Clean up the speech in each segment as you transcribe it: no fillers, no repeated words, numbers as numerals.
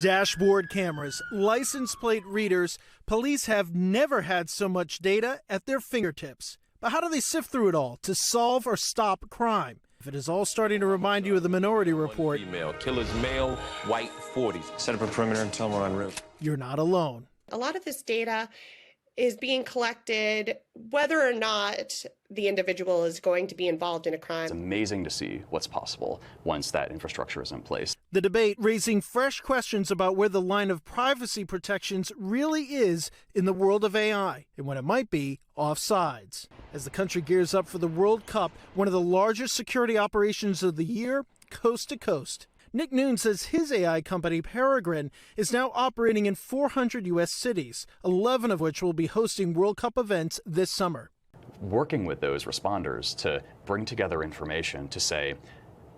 Dashboard cameras, license plate readers, police have never had so much data at their fingertips. But how do they sift through it all to solve or stop crime? If it is all starting to remind you of the Minority Report, Female, killers male, white, 40s. Set up a perimeter and tell them we're on route. You're not alone. A lot of this data is being collected whether or not the individual is going to be involved in a crime. It's amazing to see what's possible once that infrastructure is in place. The debate raising fresh questions about where the line of privacy protections really is in the world of AI and when it might be offsides. As the country gears up for the World Cup, one of the largest security operations of the year, coast to coast. Nick Noon says his AI company, Peregrine, is now operating in 400 U.S. cities, 11 of which will be hosting World Cup events this summer. Working with those responders to bring together information to say,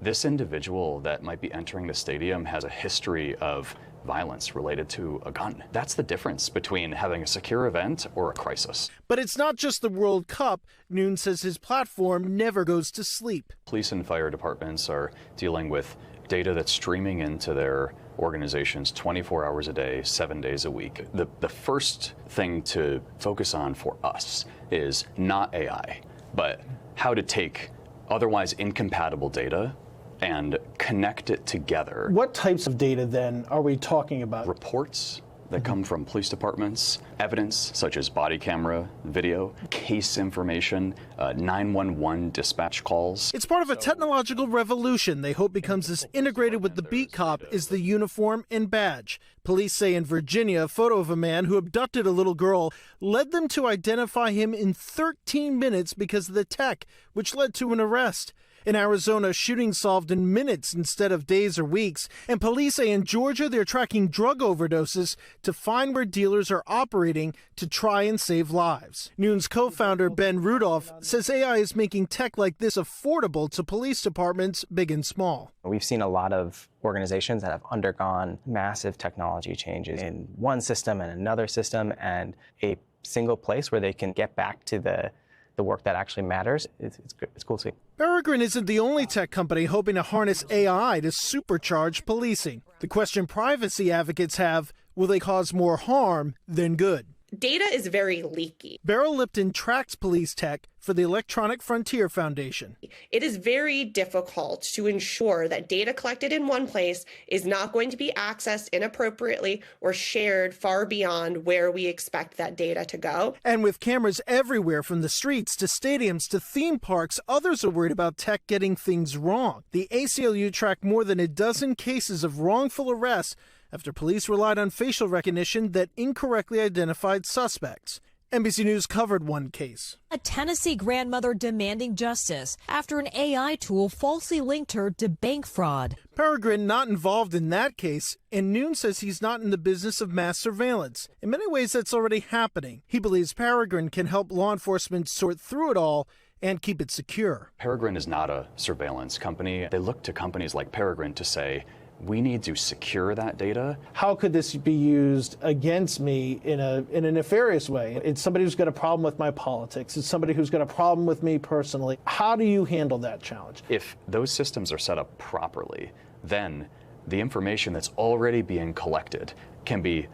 this individual that might be entering the stadium has a history of violence related to a gun. That's the difference between having a secure event or a crisis. But it's not just the World Cup. Noon says his platform never goes to sleep. Police and fire departments are dealing with data that's streaming into their organizations 24 hours a day, 7 days a week. The first thing to focus on for us is not AI, but how to take otherwise incompatible data and connect it together. What types of data then are we talking about? Reports that come from police departments, evidence such as body camera, video, case information, 911 dispatch calls. It's part of a technological revolution they hope becomes as integrated with the beat cop as the uniform and badge. Police say in Virginia, a photo of a man who abducted a little girl led them to identify him in 13 minutes because of the tech, which led to an arrest. In Arizona, shooting solved in minutes instead of days or weeks. And police say in Georgia, they're tracking drug overdoses to find where dealers are operating to try and save lives. Noon's co-founder, Ben Rudolph, says AI is making tech like this affordable to police departments, big and small. We've seen a lot of organizations that have undergone massive technology changes in one system and another system, and a single place where they can get back to the work that actually matters. It's cool to see. Peregrine isn't the only tech company hoping to harness AI to supercharge policing. The question privacy advocates have, will they cause more harm than good? Data is very leaky. Beryl Lipton tracks police tech for the Electronic Frontier Foundation. It is very difficult to ensure that data collected in one place is not going to be accessed inappropriately or shared far beyond where we expect that data to go. And with cameras everywhere from the streets to stadiums to theme parks, others are worried about tech getting things wrong. The ACLU tracked more than a dozen cases of wrongful arrests after police relied on facial recognition that incorrectly identified suspects. NBC News covered one case. A Tennessee grandmother demanding justice after an AI tool falsely linked her to bank fraud. Peregrine not involved in that case, and Noon says he's not in the business of mass surveillance. In many ways, that's already happening. He believes Peregrine can help law enforcement sort through it all and keep it secure. Peregrine is not a surveillance company. They look to companies like Peregrine to say, we need to secure that data. How could this be used against me in a nefarious way? It's somebody who's got a problem with my politics. It's somebody who's got a problem with me personally. How do you handle that challenge? If those systems are set up properly, then the information that's already being collected can be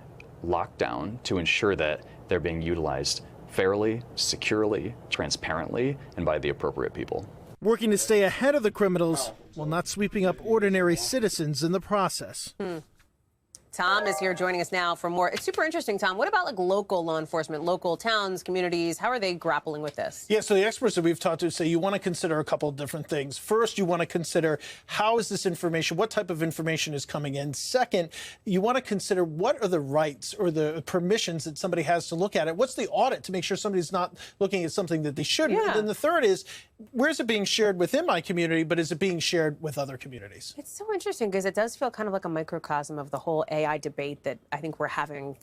locked down to ensure that they're being utilized fairly, securely, transparently, and by the appropriate people. Working to stay ahead of the criminals while not sweeping up ordinary citizens in the process. Tom is here joining us now for more. It's super interesting, Tom. What about like local law enforcement, local towns, communities? How are they grappling with this? Yeah, so the experts that we've talked to say you want to consider a couple of different things. First, you want to consider how is this information, what type of information is coming in. Second, you want to consider what are the rights or the permissions that somebody has to look at it. What's the audit to make sure somebody's not looking at something that they shouldn't? Yeah. And then the third is, where's it being shared within my community, but is it being shared with other communities? It's so interesting because it does feel kind of like a microcosm of the whole AI debate that I think we're having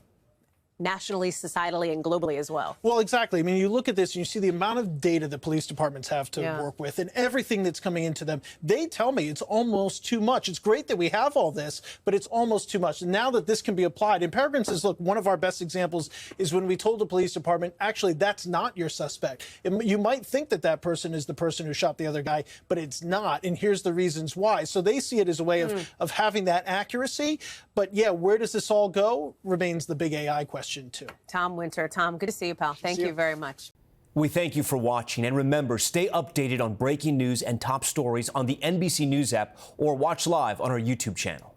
nationally, societally, and globally as well. Well, exactly. I mean, you look at this and you see the amount of data that police departments have to work with and everything that's coming into them. They tell me it's almost too much. It's great that we have all this, but it's almost too much. And now that this can be applied, and Peregrine says, look, one of our best examples is when we told the police department, actually, that's not your suspect. You might think that that person is the person who shot the other guy, but it's not. And here's the reasons why. So they see it as a way of having that accuracy. But yeah, where does this all go remains the big AI question too. Tom Winter. Tom, good to see you, pal. Thank you very much. We thank you for watching. And remember, stay updated on breaking news and top stories on the NBC News app or watch live on our YouTube channel.